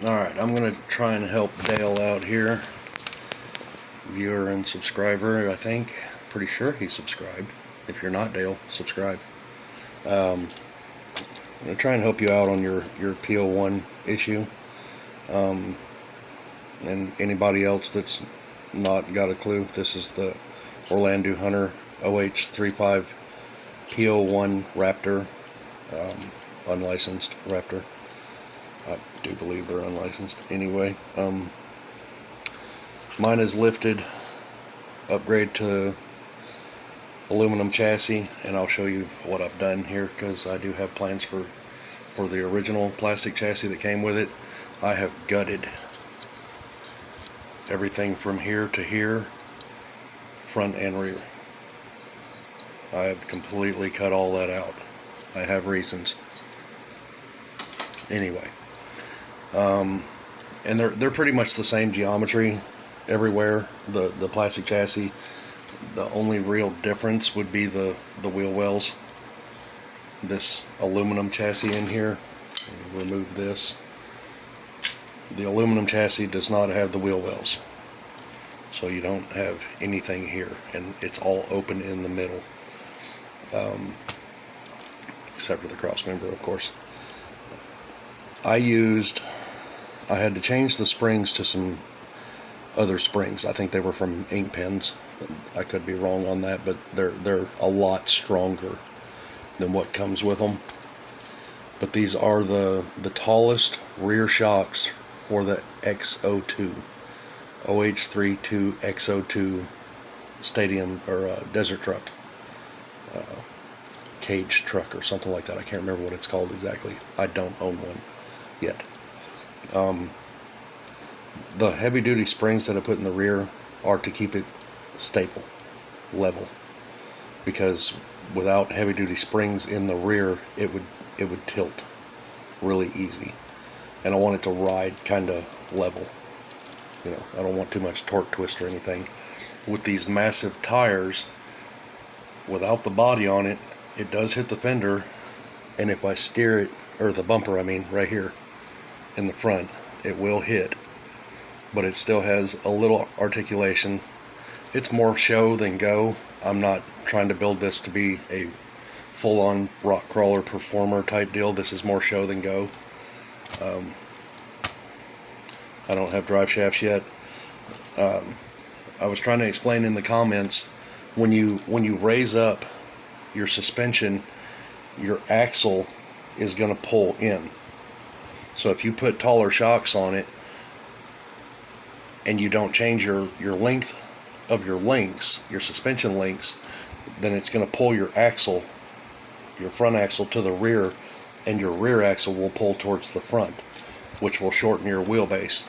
Alright, I'm going to try and help Dale out here. Viewer and subscriber, I think. Pretty sure he's subscribed. If you're not, Dale, subscribe. I'm going to try and help you out on your P01 issue. And anybody else that's not got a clue, this is the Orlando Hunter OH35P01 RAPTOR, unlicensed RAPTOR. I do believe they're unlicensed. Anyway, mine is lifted, upgrade to aluminum chassis, and I'll show you what I've done here because I do have plans for the original plastic chassis that came with it. I have gutted everything from here to here, front and rear. I have completely cut all that out. I have reasons. Anyway, and they're pretty much the same geometry everywhere. The plastic chassis. The only real difference would be the wheel wells. This aluminum chassis in here. Remove this. The aluminum chassis does not have the wheel wells, so you don't have anything here, and it's all open in the middle, except for the cross member, of course. I had to change the springs to some other springs. I think they were from ink pens. I could be wrong on that, but they're a lot stronger than what comes with them. But these are the tallest rear shocks for the X02, OH35 X02 stadium or desert truck, cage truck or something like that. I can't remember what it's called exactly. I don't own one yet. The heavy duty springs that I put in the rear are to keep it stable, level, because without heavy duty springs in the rear it would tilt really easy, and I want it to ride kind of level. You know, I don't want too much torque twist or anything. With these massive tires, without the body on it, it does hit the fender, and if I steer it, or the bumper I mean, right here in the front, it will hit, but it still has a little articulation. It's more show than go. I'm not trying to build this to be a full-on rock crawler performer type deal. This is more show than go. I don't have drive shafts yet. I was trying to explain in the comments, when you raise up your suspension, your axle is going to pull in. So if you put taller shocks on it and you don't change your length of your links, your suspension links, then it's going to pull your axle, your front axle, to the rear, and your rear axle will pull towards the front, which will shorten your wheelbase.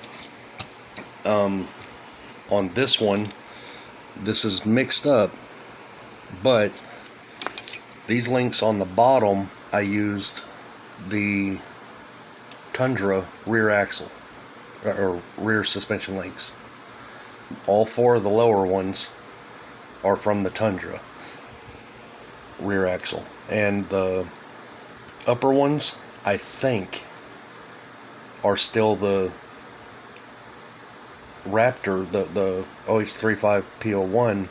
On this one, this is mixed up, but these links on the bottom, I used the Tundra rear axle, or rear suspension links. All four of the lower ones are from the Tundra rear axle, and the upper ones, I think, are still the RAPTOR, the OH35P01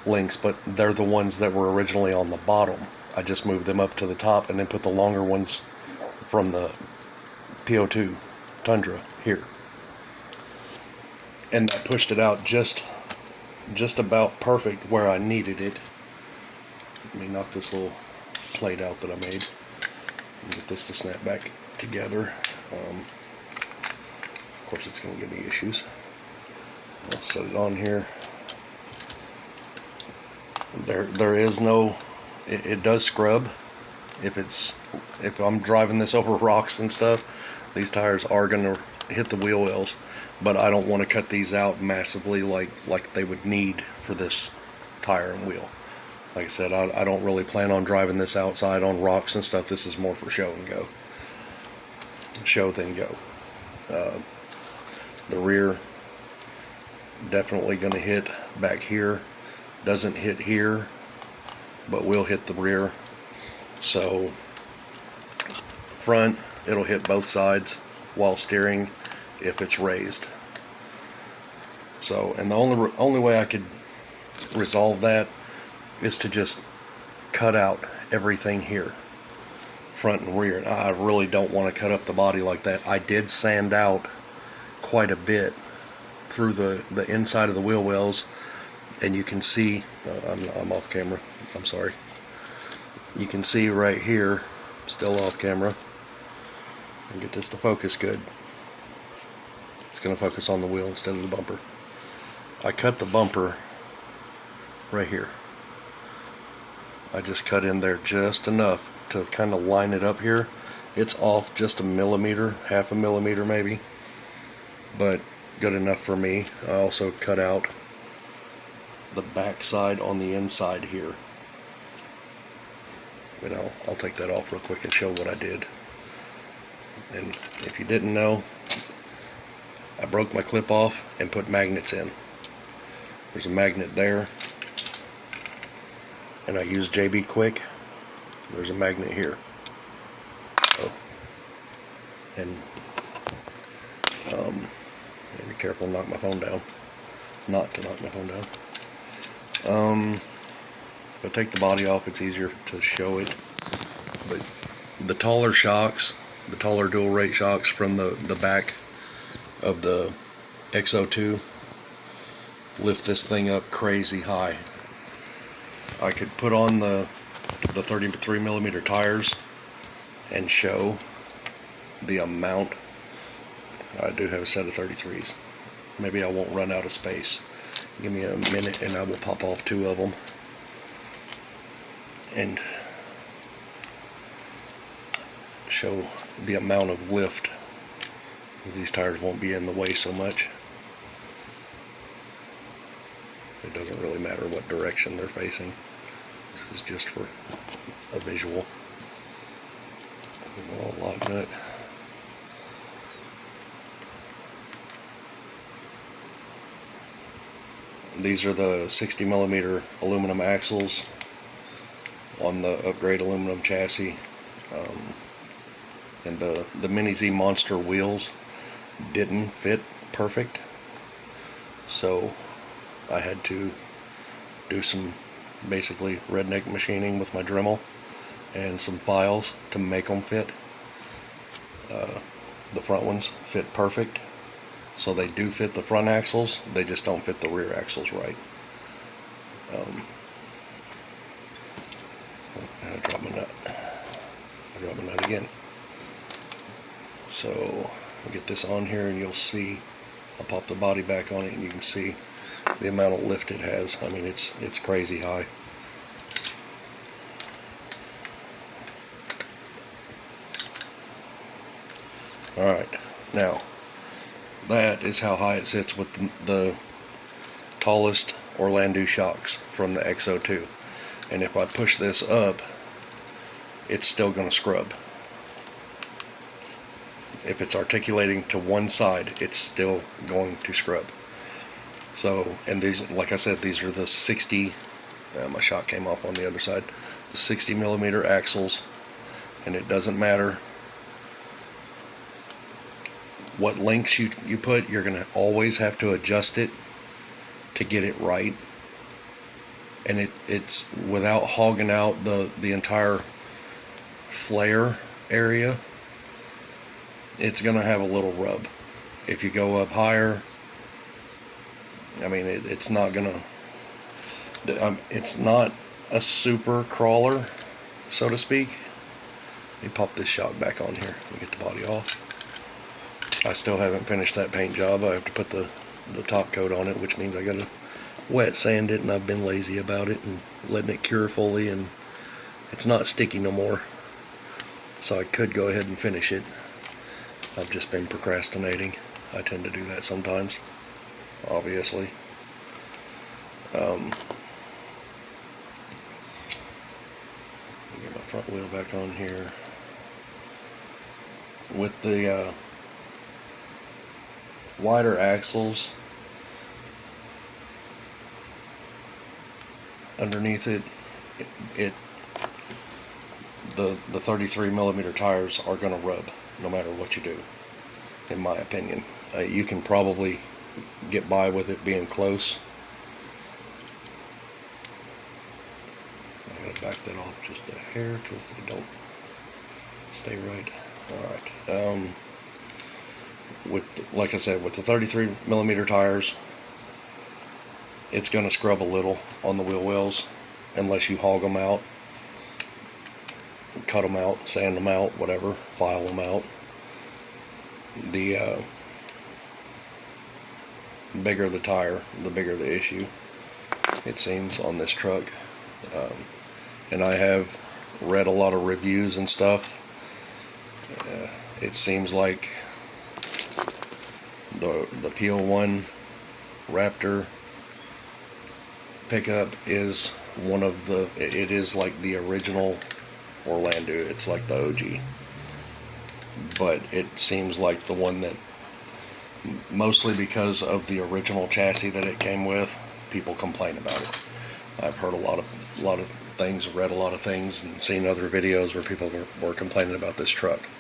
links, but they're the ones that were originally on the bottom. I just moved them up to the top and then put the longer ones from the P02 Tundra here, and that pushed it out just about perfect where I needed it. Let me knock this little plate out that I made and get this to snap back together. Of course it's going to give me issues. I'll set it on here. There is no, it does scrub if I'm driving this over rocks and stuff. These tires are going to hit the wheel wells, but I don't want to cut these out massively like they would need for this tire and wheel. Like I said, I don't really plan on driving this outside on rocks and stuff. This is more for show and go. Show than go. The rear definitely going to hit back here. Doesn't hit here, but will hit the rear. So front, it'll hit both sides while steering, if it's raised. So, and the only way I could resolve that is to just cut out everything here, front and rear. And I really don't want to cut up the body like that. I did sand out quite a bit through the inside of the wheel wells, and you can see, I'm off camera, I'm sorry. You can see right here, still off camera, and get this to focus good. It's going to focus on the wheel instead of the bumper. I cut the bumper right here. I just cut in there just enough to kind of line it up here. It's off just a millimeter, half a millimeter maybe, but good enough for me. I also cut out the back side on the inside here. You know, I'll take that off real quick and show what I did. And if you didn't know, I broke my clip off and put magnets in. There's a magnet there, and I used JB Quick. There's a magnet here. Oh, and be careful, knock my phone down. Not to knock my phone down. If I take the body off, it's easier to show it. But the taller shocks, the taller dual rate shocks from the back of the X02 lift this thing up crazy high. I could put on the 33 millimeter tires and show the amount. I do have a set of 33s. Maybe I won't run out of space. Give me a minute and I will pop off 2 of them and show the amount of lift, because these tires won't be in the way so much. It doesn't really matter what direction they're facing. This is just for a visual. Lock nut. These are the 60 millimeter aluminum axles on the upgrade aluminum chassis. And the Mini Z Monster wheels didn't fit perfect, so I had to do some basically redneck machining with my Dremel and some files to make them fit. The front ones fit perfect, so they do fit the front axles, they just don't fit the rear axles right. I dropped my nut. I dropped my nut again. So I'll get this on here and you'll see, I'll pop the body back on it and you can see the amount of lift it has. I mean, it's crazy high. Alright, now that is how high it sits with the tallest Orlando shocks from the X02. And if I push this up, it's still going to scrub. If it's articulating to one side, it's still going to scrub. So, and these, like I said, these are the 60, my shock came off on the other side, the 60 millimeter axles, and it doesn't matter what lengths you put, you're going to always have to adjust it to get it right. And it's without hogging out the entire flare area, it's going to have a little rub. If you go up higher, I mean, it's not going to, it's not a super crawler, so to speak. Let me pop this shock back on here and get the body off. I still haven't finished that paint job. I have to put the top coat on it, which means I got to wet sand it, and I've been lazy about it and letting it cure fully, and it's not sticky no more. So I could go ahead and finish it. I've just been procrastinating. I tend to do that sometimes, obviously. Get my front wheel back on here. With the wider axles underneath it, the 33 millimeter tires are going to rub no matter what you do. in my opinion. You can probably get by with it being close. I gotta back that off just a hair because they don't stay right. Alright. Like I said, with the 33 millimeter tires, it's going to scrub a little on the wheel wells unless you hog them out, cut them out, sand them out, whatever, file them out. The bigger the tire, the bigger the issue, it seems, on this truck. And I have read a lot of reviews and stuff. It seems like the P01 Raptor pickup is one of the, it is like the original Orlando. It's like the OG, but it seems like the one that, mostly because of the original chassis that it came with, people complain about it. I've heard a lot of things, read a lot of things, and seen other videos where people were complaining about this truck.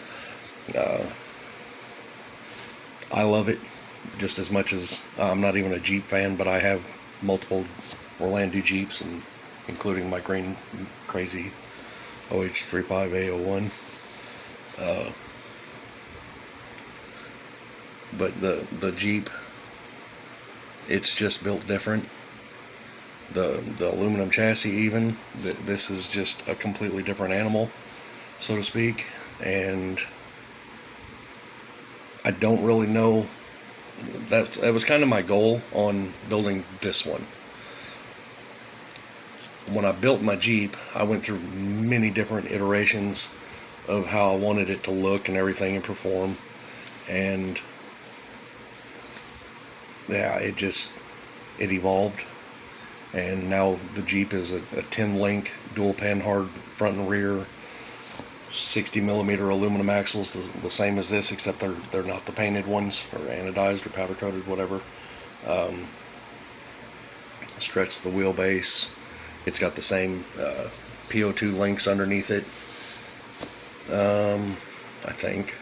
I love it just as much as, I'm not even a Jeep fan, but I have multiple Orlando Jeeps, and including my green crazy OH35P01. But the Jeep, it's just built different. The aluminum chassis, even, this is just a completely different animal, so to speak. And I don't really know, that was kind of my goal on building this one. When I built my Jeep, I went through many different iterations of how I wanted it to look and everything and perform. And yeah, it evolved. And now the Jeep is a 10-link dual panhard front and rear, 60 millimeter aluminum axles, the same as this, except they're not the painted ones, or anodized or powder coated, whatever. Stretch the wheelbase. It's got the same PO2 links underneath it. I think.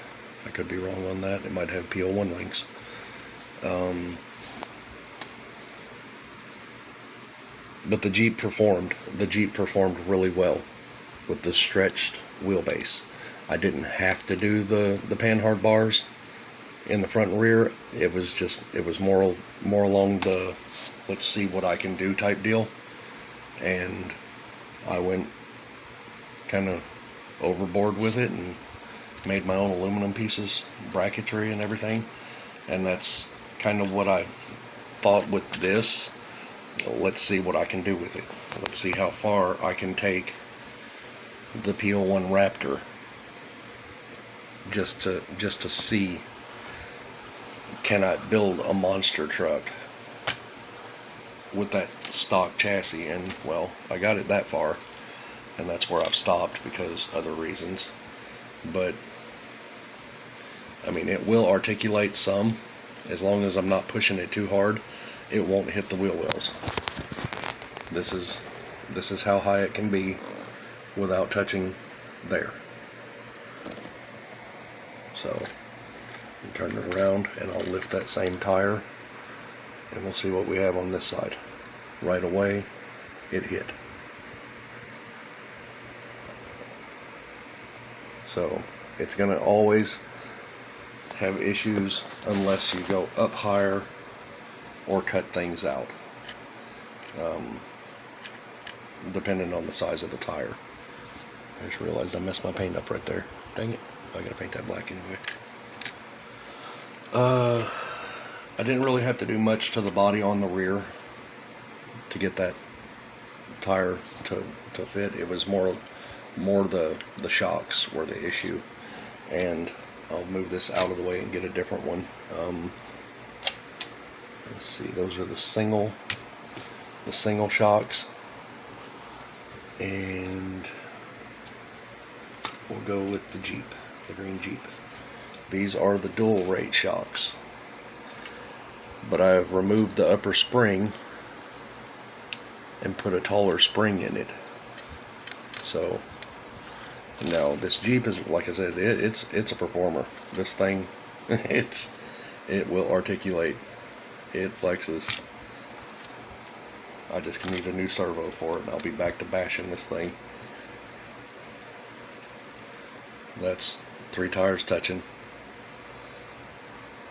I could be wrong on that. It might have PO1 links. But the Jeep performed really well with the stretched wheelbase. I didn't have to do the panhard bars in the front and rear. It was more along the let's see what I can do type deal. And I went kind of overboard with it and made my own aluminum pieces, bracketry and everything. And that's kind of what I thought with this. Let's see what I can do with it. Let's see how far I can take the P01 Raptor, just to see, can I build a monster truck with that stock chassis. And well, I got it that far, and that's where I've stopped because other reasons. But I mean, it will articulate some, as long as I'm not pushing it too hard. It won't hit the wheel wells. This is how high it can be without touching there. So I'll turn it around and I'll lift that same tire and we'll see what we have on this side. Right away, it hit. So it's gonna always have issues unless you go up higher or cut things out, depending on the size of the tire. I just realized I messed my paint up right there. Dang it. I gotta paint that black anyway. I didn't really have to do much to the body on the rear to get that tire to fit. It was more the shocks were the issue. And I'll move this out of the way and get a different one. Let's see, those are the single shocks, and we'll go with the Jeep, the green Jeep. These are the dual rate shocks, but I've removed the upper spring and put a taller spring in it. So now this Jeep is, like I said, it's a performer. This thing It will articulate. It flexes. I just need a new servo for it, and I'll be back to bashing this thing. That's 3 tires touching.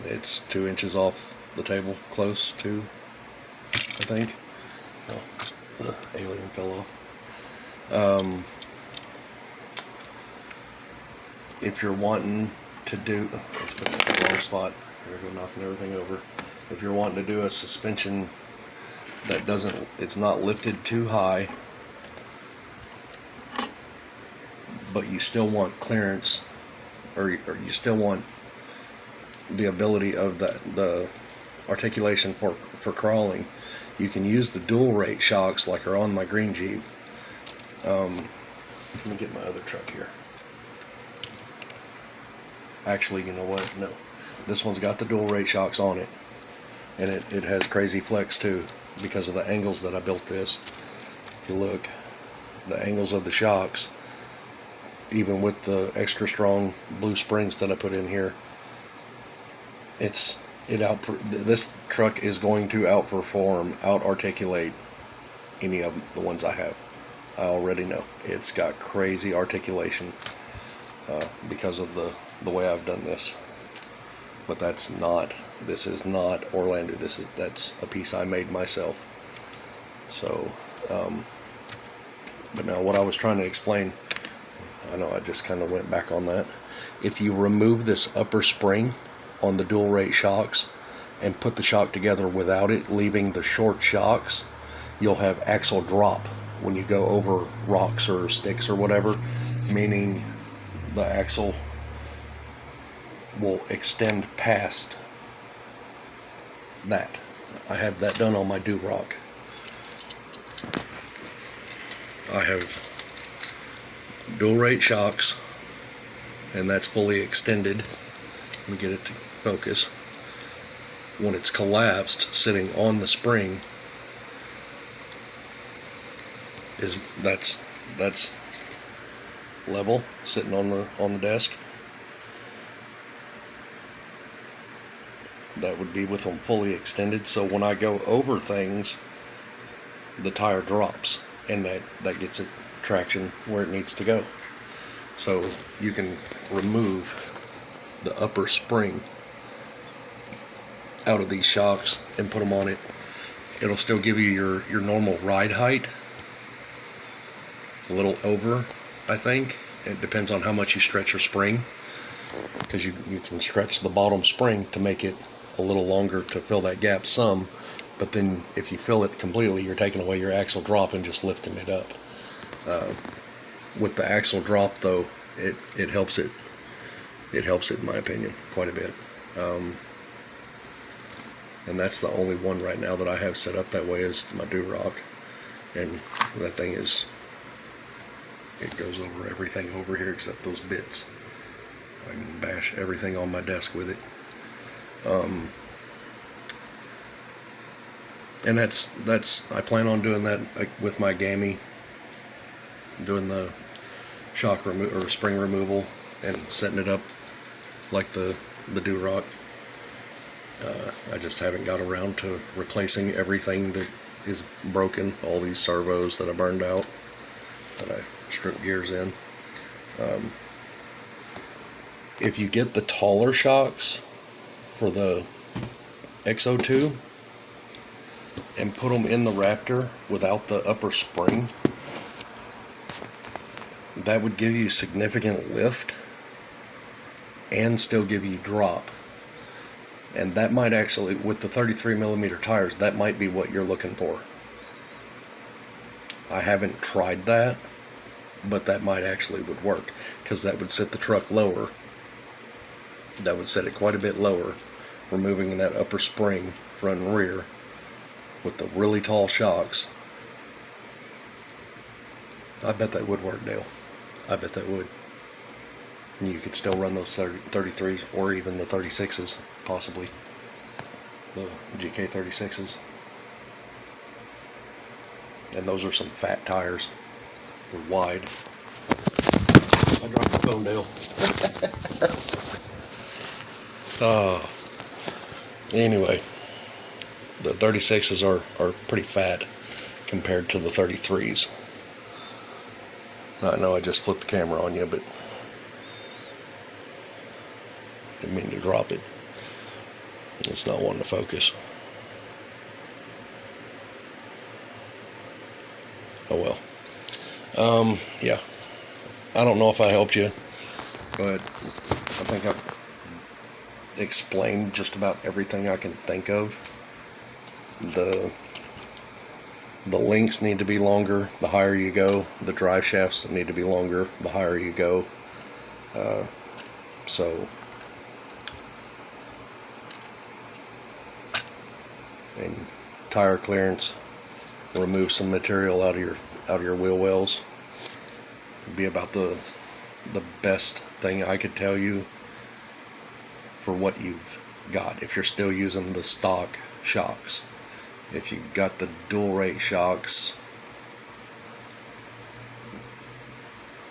It's 2 inches off the table, close to, I think. Oh, the alien fell off. If you're wanting to do, let's put it in the wrong spot. There we go, knocking everything over. If you're wanting to do a suspension that it's not lifted too high, but you still want clearance, or you still want the ability of the articulation for crawling, you can use the dual rate shocks like are on my green Jeep. Let me get my other truck here. Actually, you know what? No. This one's got the dual rate shocks on it. And it has crazy flex too, because of the angles that I built this. If you look, the angles of the shocks, even with the extra strong blue springs that I put in here, this truck is going to out-articulate any of the ones I have. I already know. It's got crazy articulation because of the way I've done this. But this is not Orlando. That's a piece I made myself. So, but now what I was trying to explain, I know I just kind of went back on that. If you remove this upper spring on the dual rate shocks and put the shock together without it, leaving the short shocks, you'll have axle drop when you go over rocks or sticks or whatever, meaning the axle will extend past that. I have that done on my Duroc. I have dual rate shocks, and that's fully extended. Let me get it to focus. When it's collapsed, sitting on the spring, that's level, sitting on the desk. That would be with them fully extended. So when I go over things, the tire drops, and that gets it traction where it needs to go. So you can remove the upper spring out of these shocks and put them on it. It'll still give you your normal ride height, a little over, I think. It depends on how much you stretch your spring, because you can stretch the bottom spring to make it a little longer to fill that gap some, but then if you fill it completely, you're taking away your axle drop and just lifting it up. With the axle drop though, it helps it in my opinion quite a bit. And that's the only one right now that I have set up that way, is my Duroc, and that thing it goes over everything over here except those bits. I can bash everything on my desk with it. And that's I plan on doing that with my Gammy, doing the shock or spring removal and setting it up like the Duroc. I just haven't got around to replacing everything that is broken, all these servos that I burned out, that I stripped gears in. If you get the taller shocks for the X02 and put them in the Raptor without the upper spring, that would give you significant lift and still give you drop. And that might actually, with the 33mm tires, that might be what you're looking for. I haven't tried that, but that might actually would work, because that would set the truck lower. That would set it quite a bit lower, removing that upper spring front and rear with the really tall shocks. I bet that would work, Dale. I bet that would. And you could still run those 33s or even the 36s, possibly. The GK36s. And those are some fat tires. They're wide. I dropped my phone, Dale. Anyway, the 36s are pretty fat compared to the 33s. I know I just flipped the camera on you, but didn't mean to drop it. It's not wanting to focus. Oh well. Yeah. I don't know if I helped you, but I think I've explained just about everything I can think of. The links need to be longer the higher you go. The drive shafts need to be longer the higher you go. So, and tire clearance, remove some material out of your wheel wells. Be about the best thing I could tell you for what you've got. If you're still using the stock shocks, if you've got the dual rate shocks,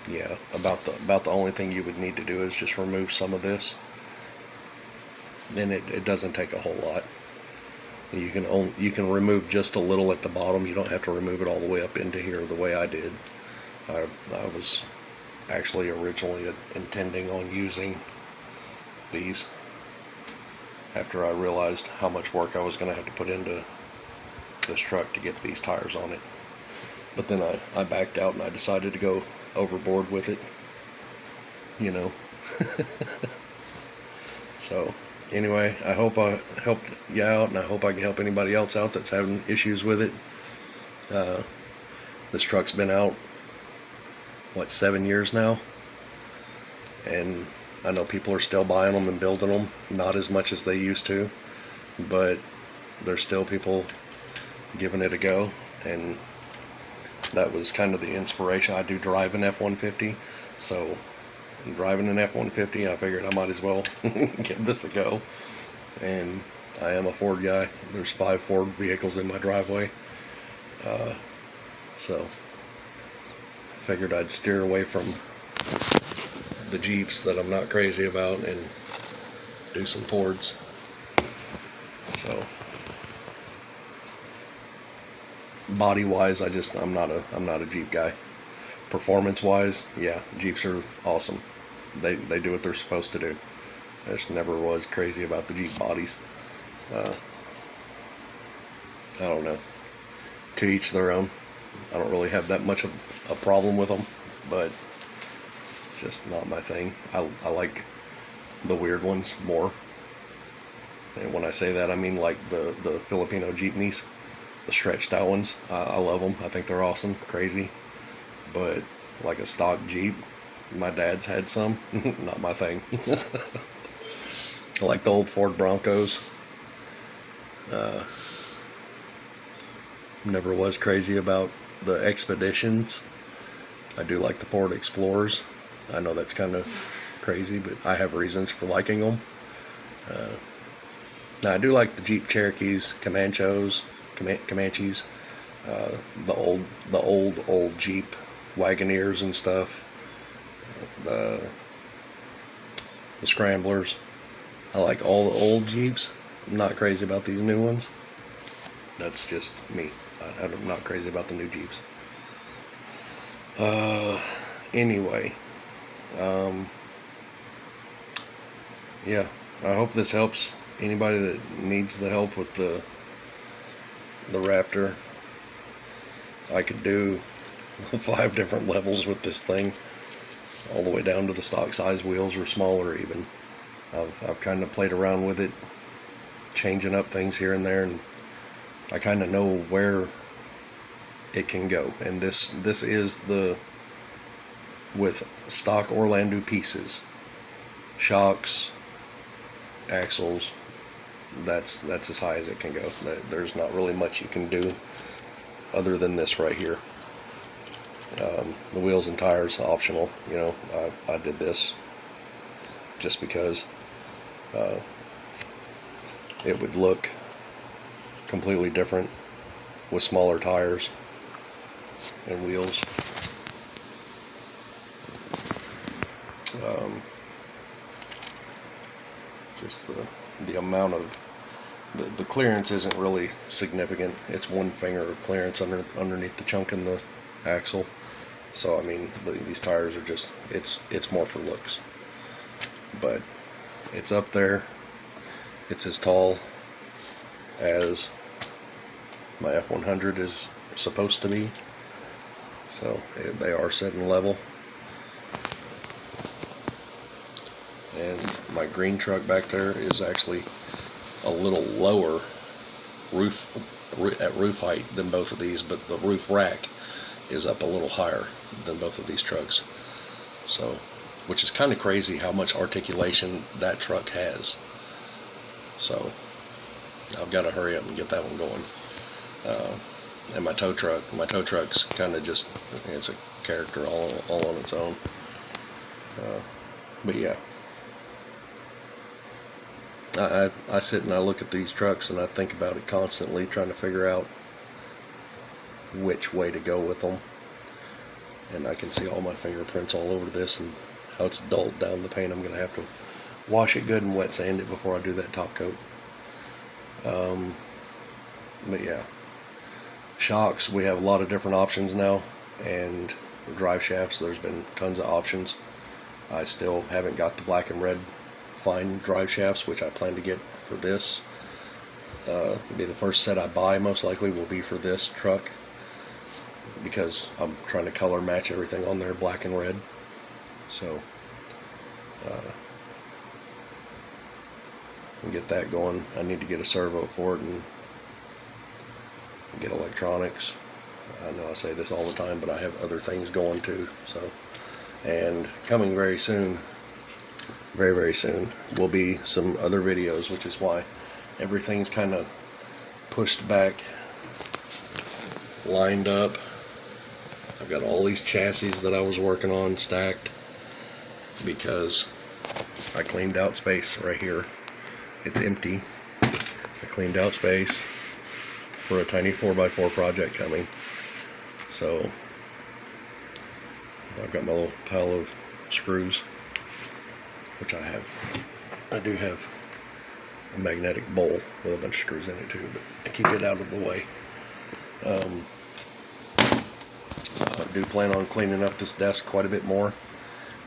yeah, about the only thing you would need to do is just remove some of this. Then it doesn't take a whole lot. You can remove just a little at the bottom. You don't have to remove it all the way up into here the way I did. I was actually originally intending on using these after I realized how much work I was going to have to put into this truck to get these tires on it. But then I backed out and I decided to go overboard with it, you know. So anyway, I hope I helped you out, and I hope I can help anybody else out that's having issues with it. This truck's been out, 7 years now, and I know people are still buying them and building them, not as much as they used to, but there's still people giving it a go, and that was kind of the inspiration. I do drive an F-150, so driving an F-150, I figured I might as well give this a go. And I am a Ford guy. There's 5 Ford vehicles in my driveway, so figured I'd steer away from the Jeeps that I'm not crazy about and do some Fords. So body wise, I'm not a Jeep guy. Performance wise, yeah, Jeeps are awesome. They do what they're supposed to do. I just never was crazy about the Jeep bodies. I don't know. To each their own. I don't really have that much of a problem with them, but it's just not my thing. I like the weird ones more. And when I say that, I mean like the Filipino jeepneys, the stretched out ones. I love them. I think they're awesome, crazy. But like a stock Jeep, my dad's had some. Not my thing. I like the old Ford Broncos. Never was crazy about the Expeditions. I do like the Ford Explorers. I know that's kind of crazy, but I have reasons for liking them. Now I do like the Jeep Cherokees, Comanches, the old Jeep Wagoneers and stuff, the Scramblers. I like all the old Jeeps. I'm not crazy about these new ones. That's just me. I'm not crazy about the new Jeeps. Anyway, yeah, I hope this helps anybody that needs the help with the Raptor. I could do 5 different levels with this thing, all the way down to the stock size wheels or smaller even. I've kind of played around with it, changing up things here and there, and I kind of know where it can go. And this is with stock Orlando pieces, shocks, axles, that's as high as it can go. There's not really much you can do other than this right here. The wheels and tires optional. You know, I did this just because it would look completely different with smaller tires and wheels. Just the amount of the clearance isn't really significant. It's one finger of clearance underneath the chunk in the axle. So I mean, these tires are just, it's more for looks. But it's up there. It's as tall as my F100 is supposed to be. So they are setting level. And my green truck back there is actually a little lower at roof height than both of these, but the roof rack is up a little higher than both of these trucks. So, which is kind of crazy how much articulation that truck has. So I've got to hurry up and get that one going. And my tow truck's kind of just, it's a character all on its own. But yeah, I sit and I look at these trucks and I think about it constantly, trying to figure out which way to go with them. And I can see all my fingerprints all over this and how it's dulled down the paint. I'm going to have to wash it good and wet sand it before I do that top coat. But yeah, shocks, we have a lot of different options now, and drive shafts, there's been tons of options. I still haven't got the black and red fine drive shafts, which I plan to get for this. Be the first set I buy, most likely will be for this truck, because I'm trying to color match everything on there black and red. So get that going. I need to get a servo for it and get electronics. I know I say this all the time, but I have other things going too. So, and coming very soon, very soon, will be some other videos, which is why everything's kind of pushed back, lined up. I've got all these chassis that I was working on stacked because I cleaned out space right here. It's empty. I cleaned out space for a tiny 4x4 project coming. So I've got my little pile of screws, which I do have a magnetic bowl with a bunch of screws in it too, but I keep it out of the way. I do plan on cleaning up this desk quite a bit more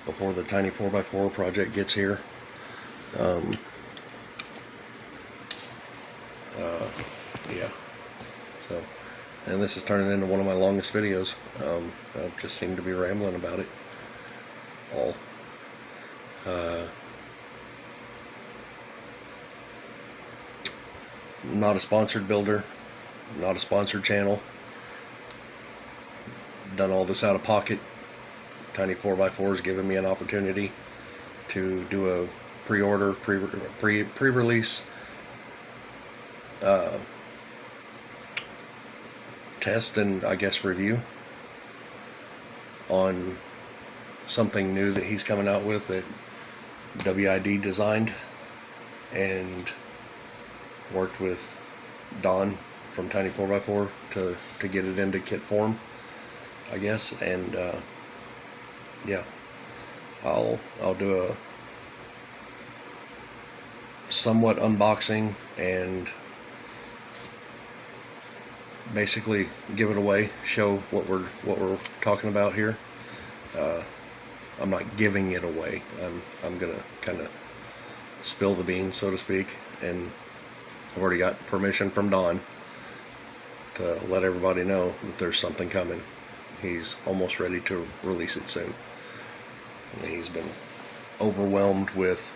before the tiny 4x4 project gets here. Yeah, so, and this is turning into one of my longest videos. I just seem to be rambling about it all. Not a sponsored builder, not a sponsored channel. Done all this out of pocket. Tiny 4x4 is giving me an opportunity to do a pre-order, pre-release test and I guess review on something new that he's coming out with that WID designed and worked with Don from Tiny 4x4 to get it into kit form, I guess. And yeah, I'll do a somewhat unboxing and basically give it away, show what we're talking about here. I'm not giving it away. I'm gonna kind of spill the beans, so to speak, and I've already got permission from Don to let everybody know that there's something coming. He's almost ready to release it soon. And he's been overwhelmed with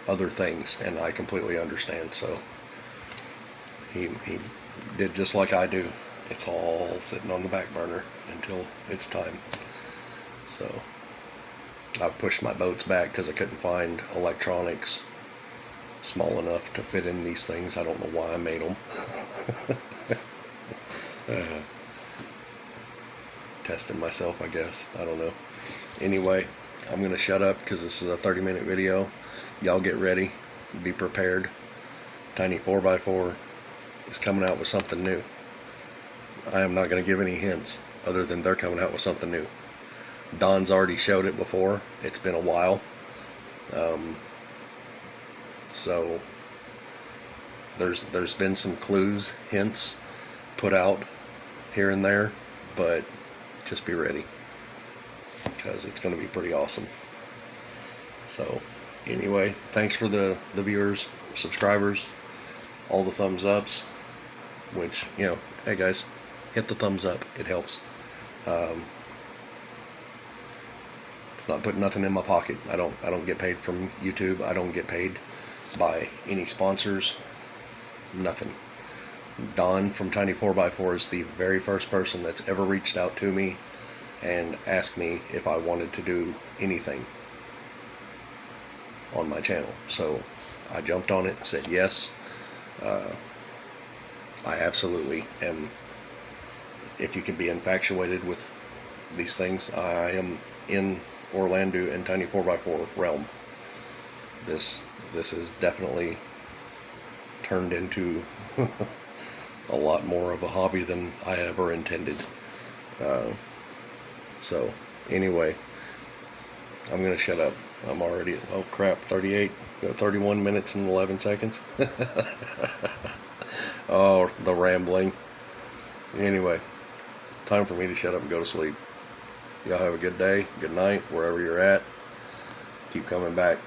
other things, and I completely understand. So he did just like I do. It's all sitting on the back burner until it's time. So I've pushed my boats back because I couldn't find electronics small enough to fit in these things. I don't know why I made them. Testing myself, I guess. I don't know. Anyway, I'm going to shut up because this is a 30-minute video. Y'all get ready. Be prepared. Tiny 4x4 is coming out with something new. I am not going to give any hints other than they're coming out with something new. Don's already showed it before. It's been a while. So there's been some clues, hints put out here and there, but just be ready, because it's going to be pretty awesome. So anyway, thanks for the viewers, subscribers, all the thumbs ups, which, you know, hey guys, hit the thumbs up, it helps. It's not putting nothing in my pocket. I don't get paid from YouTube. I don't get paid by any sponsors, nothing. Don from Tiny 4x4 is the very first person that's ever reached out to me and asked me if I wanted to do anything on my channel. So I jumped on it and said yes. I absolutely am. If you can be infatuated with these things, I am in Orlando and Tiny 4x4 realm. This has definitely turned into a lot more of a hobby than I ever intended. So anyway, I'm gonna shut up. I'm already, oh crap, 31 minutes and 11 seconds. Oh, the rambling. Anyway, time for me to shut up and go to sleep. Y'all have a good day, good night, wherever you're at. Keep coming back.